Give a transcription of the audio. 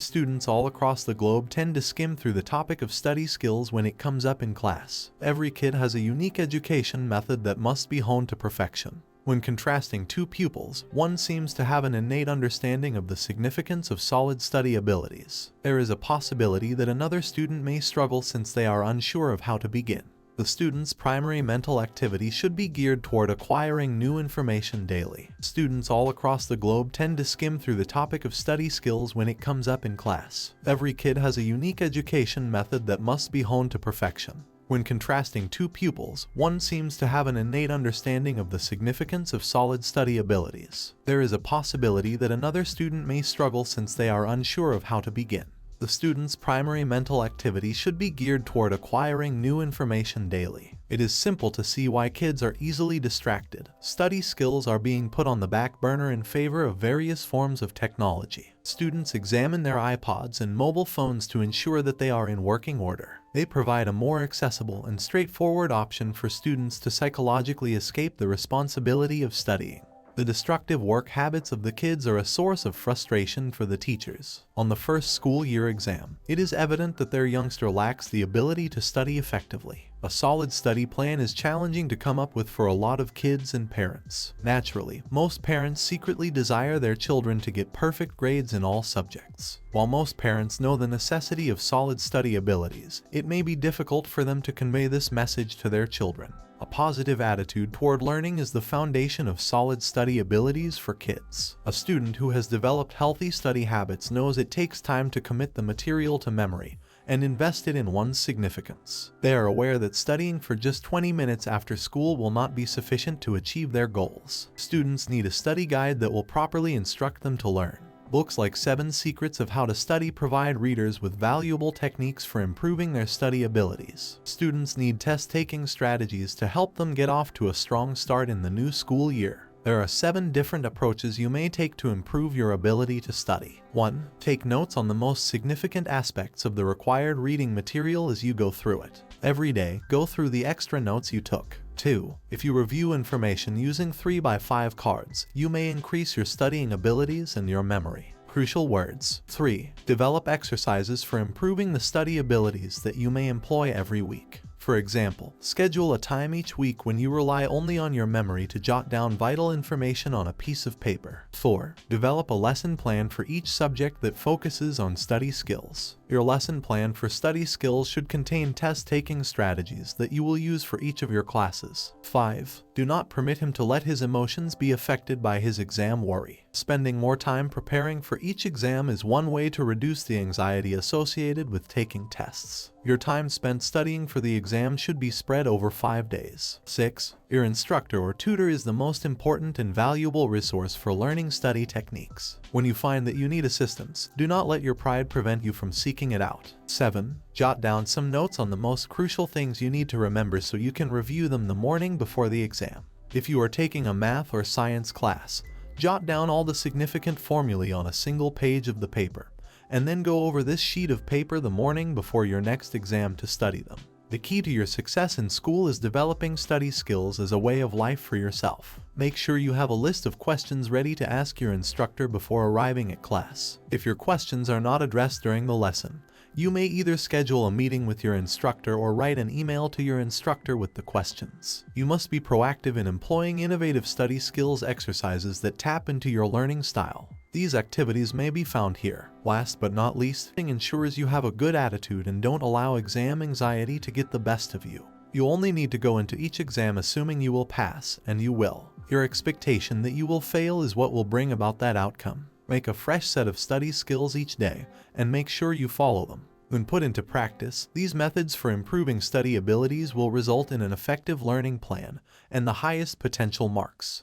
Students all across the globe tend to skim through the topic of study skills when it comes up in class. Every kid has a unique education method that must be honed to perfection. When contrasting two pupils, one seems to have an innate understanding of the significance of solid study abilities. There is a possibility that another student may struggle since they are unsure of how to begin. The student's primary mental activity should be geared toward acquiring new information daily. Students all across the globe tend to skim through the topic of study skills when it comes up in class. Every kid has a unique education method that must be honed to perfection. When contrasting two pupils, one seems to have an innate understanding of the significance of solid study abilities. There is a possibility that another student may struggle since they are unsure of how to begin. The student's primary mental activity should be geared toward acquiring new information daily. It is simple to see why kids are easily distracted. Study skills are being put on the back burner in favor of various forms of technology. Students examine their iPods and mobile phones to ensure that they are in working order. They provide a more accessible and straightforward option for students to psychologically escape the responsibility of studying. The destructive work habits of the kids are a source of frustration for the teachers. On the first school year exam, it is evident that their youngster lacks the ability to study effectively. A solid study plan is challenging to come up with for a lot of kids and parents. Naturally, most parents secretly desire their children to get perfect grades in all subjects. While most parents know the necessity of solid study abilities, it may be difficult for them to convey this message to their children. A positive attitude toward learning is the foundation of solid study abilities for kids. A student who has developed healthy study habits knows it takes time to commit the material to memory and invest it in one's significance. They are aware that studying for just 20 minutes after school will not be sufficient to achieve their goals. Students need a study guide that will properly instruct them to learn. Books like 7 Secrets of How to Study provide readers with valuable techniques for improving their study abilities. Students need test-taking strategies to help them get off to a strong start in the new school year. There are 7 different approaches you may take to improve your ability to study. 1. Take notes on the most significant aspects of the required reading material as you go through it. Every day, go through the extra notes you took. 2. If you review information using 3x5 cards, you may increase your studying abilities and your memory. Crucial words. 3. Develop exercises for improving the study abilities that you may employ every week. For example, schedule a time each week when you rely only on your memory to jot down vital information on a piece of paper. 4. Develop a lesson plan for each subject that focuses on study skills. Your lesson plan for study skills should contain test-taking strategies that you will use for each of your classes. 5. Do not permit him to let his emotions be affected by his exam worry. Spending more time preparing for each exam is one way to reduce the anxiety associated with taking tests. Your time spent studying for the exam should be spread over 5 days. 6. Your instructor or tutor is the most important and valuable resource for learning study techniques. When you find that you need assistance, do not let your pride prevent you from seeking it out. 7. Jot down some notes on the most crucial things you need to remember so you can review them the morning before the exam. If you are taking a math or science class, jot down all the significant formulae on a single page of the paper, and then go over this sheet of paper the morning before your next exam to study them. The key to your success in school is developing study skills as a way of life for yourself. Make sure you have a list of questions ready to ask your instructor before arriving at class. If your questions are not addressed during the lesson, you may either schedule a meeting with your instructor or write an email to your instructor with the questions. You must be proactive in employing innovative study skills exercises that tap into your learning style. These activities may be found here. Last but not least, ensures you have a good attitude and don't allow exam anxiety to get the best of you. You only need to go into each exam assuming you will pass, and you will. Your expectation that you will fail is what will bring about that outcome. Make a fresh set of study skills each day, and make sure you follow them. When put into practice, these methods for improving study abilities will result in an effective learning plan and the highest potential marks.